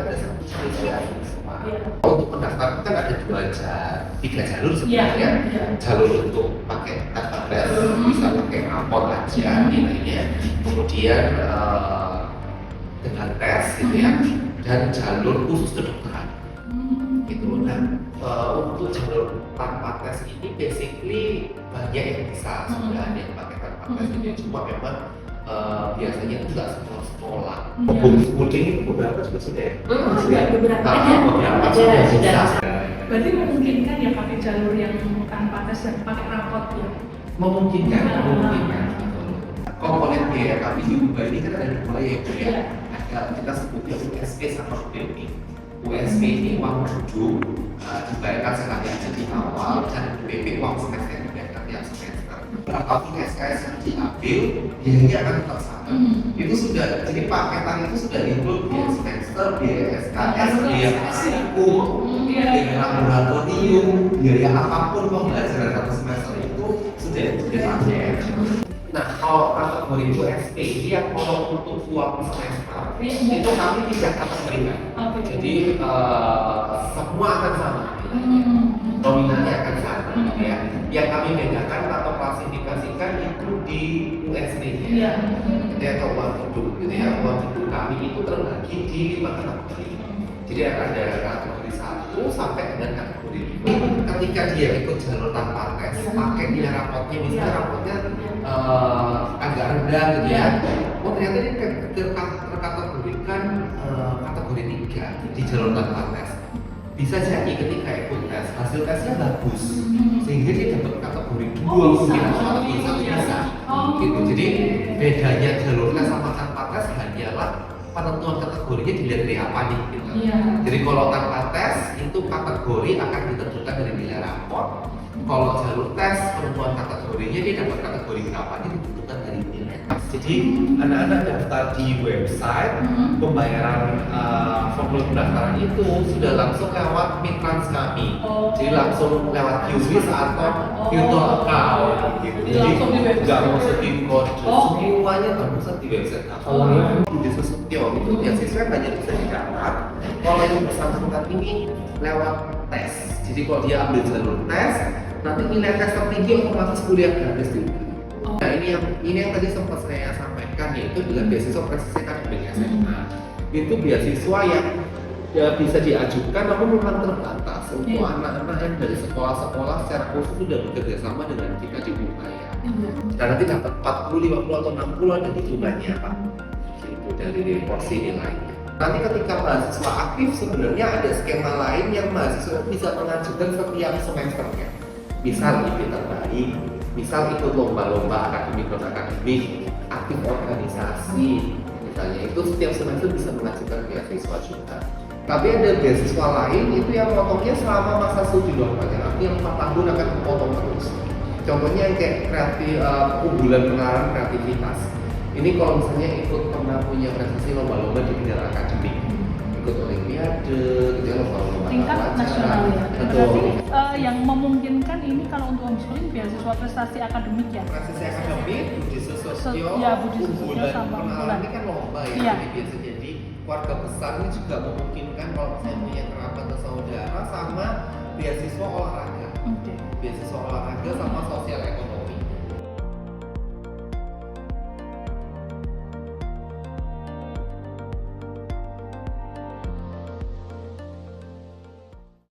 ada satu beasiswa. Untuk pendaftaran kan ada tiga jalur sebenarnya. Jalur untuk pakai tes, bisa pakai rapor aja nilainya. Kemudian dengan tes gitu ya, dan jalur khusus kedokteran. Gitu. Nah, untuk jalur tanpa tes ini basically banyak yang bisa sudah ada yang pakai tanpa tes ini, cuma memang biasanya itu nggak semua sekolah. Mudik itu beberapa juga sudah ya? Beberapa sudah bisa. Berarti memungkinkan ya pakai jalur yang tanpa tes dan pakai rapot ya? Memungkinkan. Komponen biaya kami di Ubah ini kan ada dua ya. Ada kita sebutnya USP sama UPP. USP ini uang duduk dibayarkan sekali aja di awal, dan UPP uang semester dibayarkan tiap semester. Apapun SKS yang diambil, biayanya akan tetap sama. Itu sudah, jadi paketan itu sudah include biaya semester, biaya SKS, biaya FSIU, biaya laboratorium, biaya apapun pembelajaran satu semester itu sudah dipakai. Nah, kalau kategori USP ini yang kalau untuk uang semester itu kami tidak kategorikan. Jadi semua akan sama, nominalnya akan sama. Ya. Yang kami bedakan atau klasifikasikan itu di USP-nya. Jadi atau uang hidup, gitu ya. Uang hidup kami itu terbagi di 5 kategori. Jadi ada kategori 1 sampai dengan kategori 5. Ketika dia ikut jalur tanpa tes, pakai dia rapotnya, misalnya rapotnya agak rendah gitu ya. Oh ternyata ini terkategorikan kategori 3 di jalur tanpa tes. Bisa jadi ketika ikut tes, hasil tesnya bagus, sehingga dia dapat kategori 2 mungkin atau kategori 1 bisa. Gitu. Jadi bedanya jalur tes sama tanpa tes hanyalah penentuan kategorinya dilihat dari apa nih gitu. Jadi kalau tanpa tes itu kategori akan ditentukan dari nilai rapor. Kalau jalur tes penentuan kategorinya dia dapat kategori berapa ini ditentukan dari nilai tes. Jadi anak-anak daftar di website, pembayaran formulir pendaftaran itu sudah langsung lewat Mitrans kami. Jadi langsung lewat QRIS atau virtual account gitu. Jadi nggak masukin kode, semuanya terpusat di website. Kalau yang di Susetio itu beasiswa hanya bisa didapat kalau yang bersangkutan ini lewat tes. Jadi kalau dia ambil jalur tes, nanti nilai tes tertinggi otomatis kuliah gratis juga. Nah ini yang tadi sempat saya sampaikan, yaitu dengan beasiswa prestasi akademik SMA. Itu beasiswa yang bisa diajukan namun memang terbatas untuk anak-anak yang dari sekolah-sekolah secara khusus sudah bekerja sama dengan kita di Upaya. Dan nanti dapat 40, 50 atau 60 ada hitungannya Pak. Itu dari porsi nilainya. Nanti ketika mahasiswa aktif sebenarnya ada skema lain yang mahasiswa bisa mengajukan setiap semesternya. Misal IP terbaik, misal ikut lomba-lomba akademik non akademik, aktif organisasi, misalnya itu setiap semester bisa mengajukan beasiswa juga. Tapi ada beasiswa lain itu yang potongnya selama masa studi luar negeri, yang 4 tahun akan dipotong terus. Contohnya kayak kreatif, unggulan pengarang kreativitas. Ini kalau misalnya ikut pernah punya prestasi lomba-lomba di bidang akademik, ikut olimpiade, gitu ya, lomba-lomba tingkat nasional ya. Betul. Yang memungkinkan ini kalau untuk homeschooling beasiswa prestasi akademik ya. Prestasi akademik, budi sosio, unggulan sama unggulan ini kan lomba ya. Biasa jadi keluarga besar ini juga memungkinkan kalau saya punya kerabat atau saudara sama beasiswa olahraga. Beasiswa olahraga sama sosial ekonomi.